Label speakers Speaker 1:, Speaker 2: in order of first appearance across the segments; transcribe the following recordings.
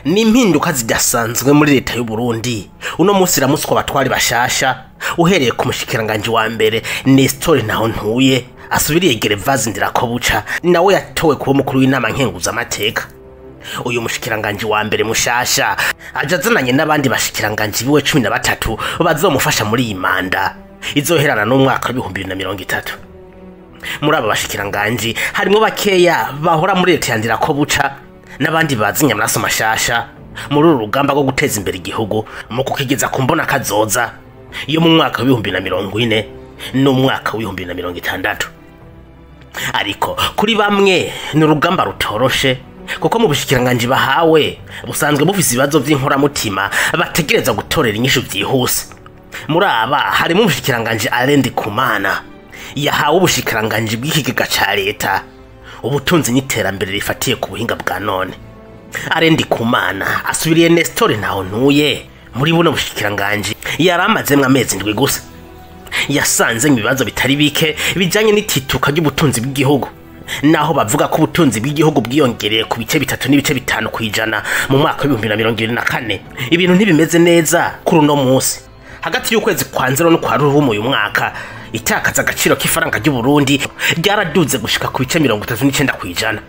Speaker 1: ni impinduka zidasanzwe muri leta y'u Burundi. Uno munsi ramuswa batwari bashasha uhereye ku mushikiranganji wa mbere ntanumwe asubiriye Gervaze Ndirakobuca nawe yatowe kuba mukuru w'inama nkenguza amateka. Uyu mushikiranganji wa mbere mushasha ajazananye n'abandi bashikiranganji biwe 13 bazomufasha muri iyi manda izoherana n'umwaka wa 2030. Muri aba bashikiranganji harimo bakeya bahora muri leta ya Ndirakobuca n'abandi bazinya amaraso mashasha muri uru rugamba rwo guteza imbere igihugu mu kukigeza ku mbona kazoza iyo mu mwaka wa 2040 n'umwaka wa 2060. Ariko kuri bamwe ni urugamba rutoroshe kuko mu bushikiranganji bahawe busanzwe bufise ibibazo by'inkoramutima bategereza gutorera inyishu byihuse. Muri aba harimo umushikiranganji Alendi Kumana yahawe ubushikiranganji bw'ikigega ca leta ubutunzi n'iterambere rifatiye ku buhinga bwa none. Alendi Kumana asubiriye ntanumwe muri buno bushikiranganji yaramazemwe amezi 7 gusa. Yasanze ibibazo bitari bike bijanye n'itituka ry'ubutunzi bw'igihugu, naho bavuga ko ubutunzi bw'igihugu bwiyongereye ku bice 3 n'ibice 5 kwijana mu mwaka wa 2024. Ibintu ntibimeze neza kuri uno munsi. Hagati y'ukwezi kwa nzero no kwa ruhumu uyu mwaka itakaza agaciro k'ifaranga ry'u Burundi ryaraduze gushika ku bice 39 kwijana.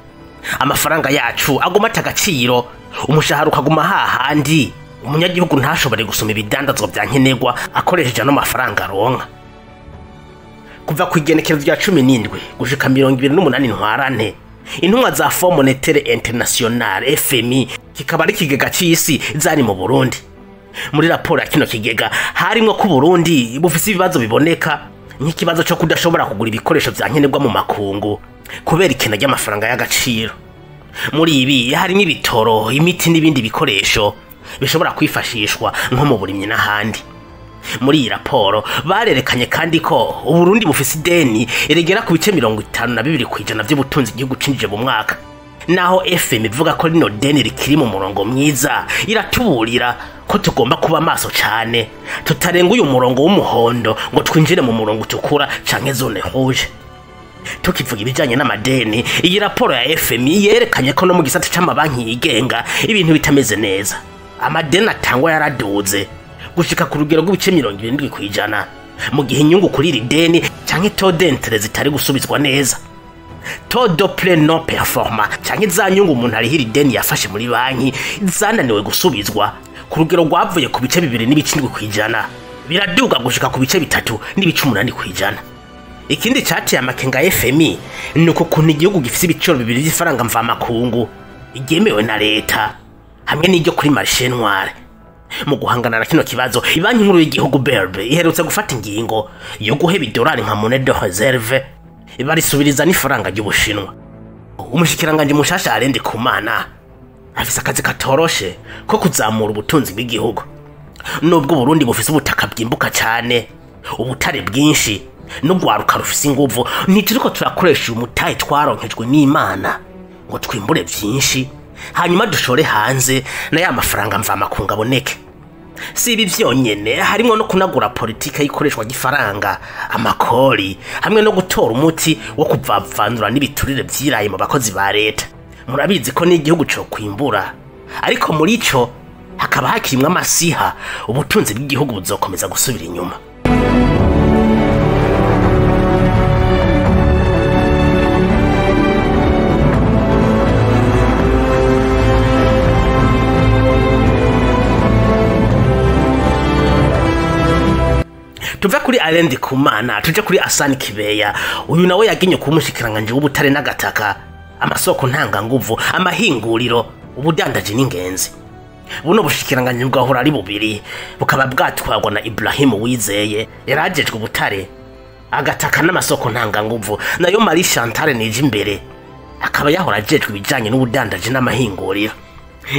Speaker 1: Amafaranga yacu aguma atagaciro, umushahara ukaguma hahandi, umunyagihugu ntashobore gusoma ibidandazwa bya nkenerwa akoresheje no mafaranga ronka. Kuva ku igenekerezo rya 17 gushika 28 ntwarante intumwa za Fonds Monétaire International FMI kikaba ari kigega cy'isi zari mu Burundi. Muri raporo ya kino kigega harimo ko Burundi bufise ibibazo biboneka nk'ikibazo cyo kudashobora kugura ibikoresho bya nkenerwa mu makungu kubera ikena ry'amafaranga y'agaciro. Muri ibi harimo ibitoro, imiti n'ibindi bikoresho bishobora kwifashishwa nko mu burimyi n'ahandi. Muri iyi raporo barerekanye kandi ko Burundi bufise ideni iregera ku bice 52 kwijana by'ubutunzi igihugu cinjije mu mwaka. Naho FM ivuga ko rino deni rikiri mu murongo mwiza, iratuburira ko tugomba kuba maso cyane tutarenga uyu murongo w'umuhondo ngo twinjire mu murongo utukura canke zone rouge. Tukivuga ibijanye n'amadeni, iyi raporo ya FMI yerekanye ko no mu gisata c'amabanki yigenga ibintu bitameze neza. Amadeni atangwa yaraduze gushika ku rugero rw'ibice 70 kwijana, mu gihe inyungu kuri iri deni canke taux d'intérêt zitari gusubizwa neza. Taux de plein non performant canke za nyungu umuntu arihira ideni yafashe muri banki zananiwe gusubizwa ku rugero rwavuye ku bice 2.7 kwijana biraduga gushika ku bice 3.8 kwijana. Ikindi cyateye amakenga FMI nuko kuntu igihugu gifise ibiciro 2 by'ifaranga mva makungu igemewe na leta hamwe n'iryo kuri marché noire. Mu guhangana na kino kibazo ibanki nkuru y'igihugu BRB iherutse gufata ingingo yo guheba idolari nka monnaie de réserve ibarisubiriza n'ifaranga ry'Ubushinwa. Umushikiranganji mushasha Alendi Kumana afise akazi katoroshe ko kuzamura ubutunzi bw'igihugu. Nubwo Burundi bufise ubutaka bwimbuka cyane, ubutare bwinshi n'ugwaruka rufise inguvu, ntituriko turakoresha umutahe twaronkejwe n'Imana ngo twimbure byinshi hanyuma dushore hanze na ya mafaranga mva makunga aboneke. Si ibi vyonyene, harimo no kunagura politika yikoreshwa gifaranga, amakori hamwe no gutora umuti wo kuvavanura n'ibiturire vyiraye mu bakozi ba leta. Murabizi ko n'igihugu cyo kwimbura, ariko muri ico hakaba hakirimwe amasiha, ubutunzi bw'igihugu buzokomeza gusubira inyuma. Tuva kuri Alendi Kumana tuje kuri Asani Kibeya. Uyu nawe yaginye ku mushikiranganji w'ubutare n'agataka, amasoko ntanga nguvu, amahinguriro, ubudandaje n'ingenzi. Buno bushikiranganji bwahora ari bubiri bukaba bwatwagwa na Ibrahim Wizeye yarajejwe ubutare, agataka n'amasoko ntanga nguvu, nayo Marie Chantal nije imbere akaba yahora ajejwe ibijanye n'ubudandaje n'amahinguriro.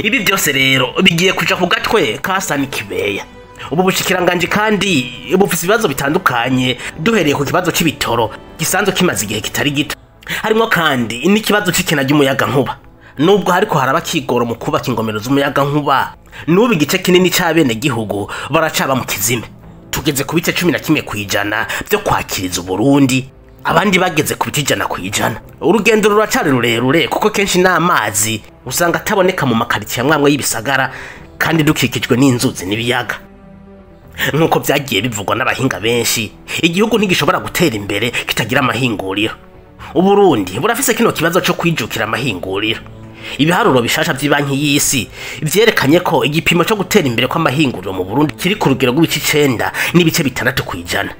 Speaker 1: Ibi byose rero bigiye kuja ku gatwe ka Asani Kibeya. Ubu bushikiranganji kandi bufise ibibazo bitandukanye, duhereye ku kibazo c'ibitoro gisanzwe kimaze igihe kitari gito. Harimo kandi n'ikibazo c'ikena ry'umuyaga nkuba. Nubwo hariko haraba kigoro mu kubaka ingomero z'umuyaga nkuba, nubu igice kinini c'abene gihugu baracaba mu kizime. Tugeze ku bice 11 kwijana byo kwakiriza Burundi, abandi bageze ku bice 100 kwijana. Urugendo ruracari rurerure kuko kenshi n'amazi usanga ataboneka mu makaritsiye amwe y'ibisagara kandi dukikijwe n'inzuzi n'ibiyaga. Nk'uko byagiye bivugwa n'abahinga benshi, igihugu ntigishobora gutera imbere kitagira amahinguriro. Uburundi burafise kino kibazo cyo kwijukira amahinguriro. Ibiharuro bishasha by'ibanki y'isi vyerekanye ko igipimo cyo gutera imbere kw'amahinguriro mu Burundi kiri ku rugero rw'ibice 9 n'ibice 6 kwijana.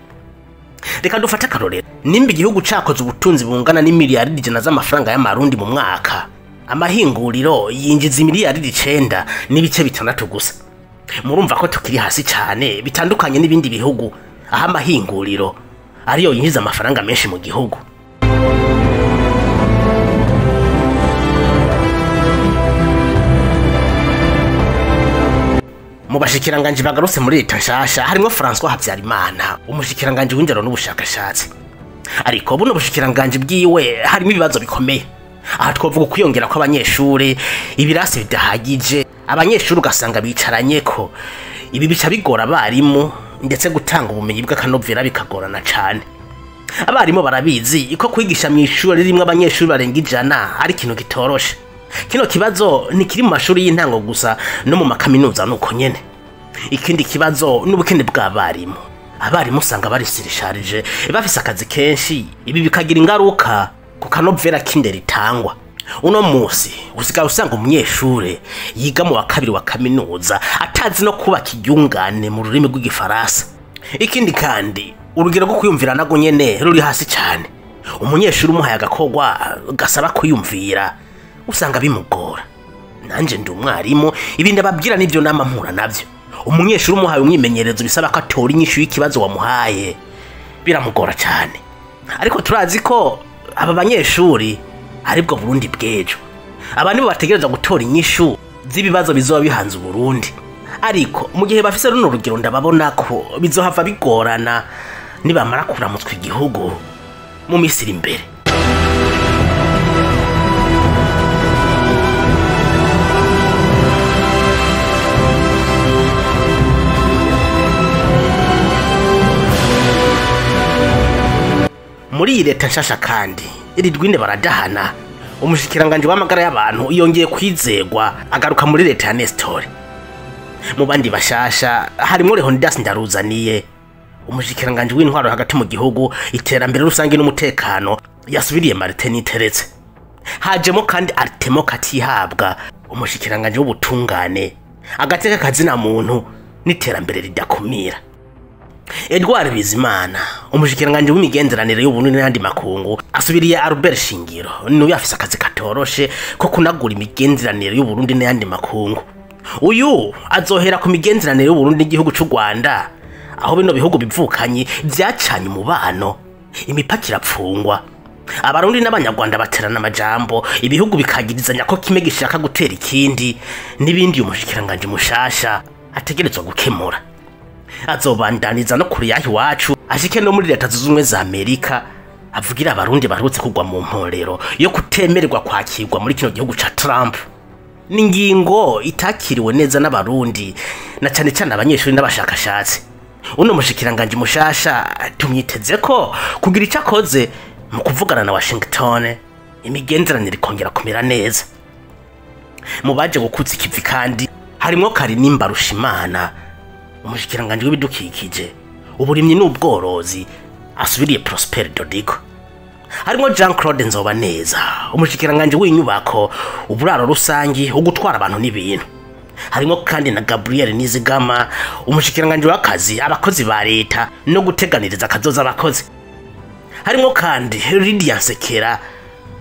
Speaker 1: Reka dufate akarorero, nimba igihugu cakoze ubutunzi bungana n'imiliyaridi 100 z'amafaranga y'amarundi mu mwaka, amahinguriro yinjiza imiliyaridi 9 n'ibice 6 gusa. Murumva ko tukiri hasi cyane bitandukanye n'ibindi bihugu aho amahinguriro ariyo yinjiza amafaranga menshi mu gihugu. Mu bashikiranganje bagarutse muri leta nshasha harimo François Habyarimana, umushikiranganje w'indero n'ubushakashatsi. Ariko buno bushikiranganje bwiwe harimo ibibazo bikomeye. Aha twovuga kwiyongera kw'abanyeshure, ibirasi bidahagije, abanyeshure ugasanga bicaranye ko ibi bica bigora abarimu ndetse gutanga ubumenyi bw'akanovera bikagorana cyane. Abarimu barabizi ko kwigisha mu ishuri rimwe abanyeshure barenga 100 ari kintu gitoroshe. Kino kibazo ni kiri mu mashuri y'intango gusa no mu makaminuza nuko nyene. Ikindi kibazo n'ubukene bw'abarimu. Abarimu usanga barisirisharije bafise akazi kenshi, ibi bikagira ingaruka ku kanovera k'indero itangwa. Uno musi usigaye usanga umunyeshure yiga mu wa kabiri wa kaminuza atazi no kubaka iryungane mu rurimi rw'igifaransa. Ikindi kandi urugero rwo kwiyumvira nago nyene ruri hasi cyane. Umunyeshure umuhaye agakogwa gasaba kwiyumvira usanga bimugora. Nanje ndi umwarimu, ibindi ababwira n'ivyo nama mpura navyo. Umunyeshure umuhaye umwimenyerezo bisaba ko atora inyishu y'ikibazo wamuhaye, biramugora cyane. Ariko turazi ko aba banyeshuri aribwo Burundi bwejo. Abantu bategereza gutora inyishu z'ibibazo bizoba bihanze Burundi. Ariko mu gihe bafise runo rugero ndababona ko bizohava bigorana nibamara kuramutswa igihugu mu misiri imbere. Muri leta nshasha kandi iridwinde baradahana, umushikiranganje w'amagara y'abantu yongeye kwizegwa agaruka muri leta ya Nestor. Mu bandi bashasha harimo Leonidas Ndaruzaniye, umushikiranganje w'intwaro hagati mu gihugu, iterambere rusange n'umutekano yasubiriye Martin Teretse. Hajemo kandi Artemo Katihabwa, umushikiranganje w'ubutungane, agateka kazina muntu n'iterambere ridakumira. Edward Bizimana, umushikiranganje w'imigenderanire y'Uburundi n'andi makungu, asubiriye Albert Shingiro, n'uyu afise akazi katoroshe ko kunagura imigenderanire y'Uburundi n'andi makungu. Uyu azohera ku migenderanire y'Uburundi n'igihugu cy'u Rwanda, aho bino bihugu bivukanye byacanye umubano, imipaka irapfungwa. Abarundi n'abanyarwanda baterana amajambo, ibihugu bikagirizanya ko kimwe gishaka gutera ikindi, n'ibindi umushikiranganje mushasha ategerezwa gukemura. Azobandaniza no kuri yahi wacu ashike no muri leta z'ubumwe za Amerika, avugira abarundi barutse kugwa mu mporero yo kutemererwa kwakirwa muri kino gihugu ca Trump. Ningingo itakiriwe neza n'abarundi na cyane cyane abanyeshuri n'abashakashatsi. Uno mushikiranganje mushasha tumyiteze ko kugira icyo akoze mu kuvugana na Washington, imigenderanire ikongera kumera neza. Mu baje gukutsa ikivi kandi harimo Karinimba Rushimana, umushikiranganje w'ibidukikije, uburimyi n'ubworozi, asubiriye Prosper Dodigo. Harimo Jean Claude Nzobaneza, umushikiranganje w'inyubako, uburaro rusangi, ugutwara abantu n'ibintu. Harimo kandi na Gabriel Nizigama, umushikiranganje w'akazi, abakozi ba leta no guteganiriza akazoza abakozi. Harimo kandi Lydia Sekera,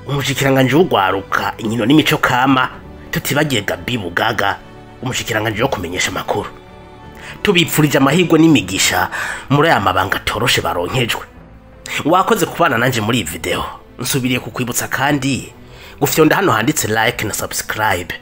Speaker 1: umushikiranganje w'ugwaruka, inkino n'imico kama, tutibagiye Gabi Bugaga, umushikiranganje wo kumenyesha amakuru. Tubipfurije amahirwe n'imigisha muri aya mabanga toroshe baronkejwe. Wakoze kubana nanje muri iyi video. Nsubiriye kukwibutsa kandi gufyonda hano handitse like na subscribe.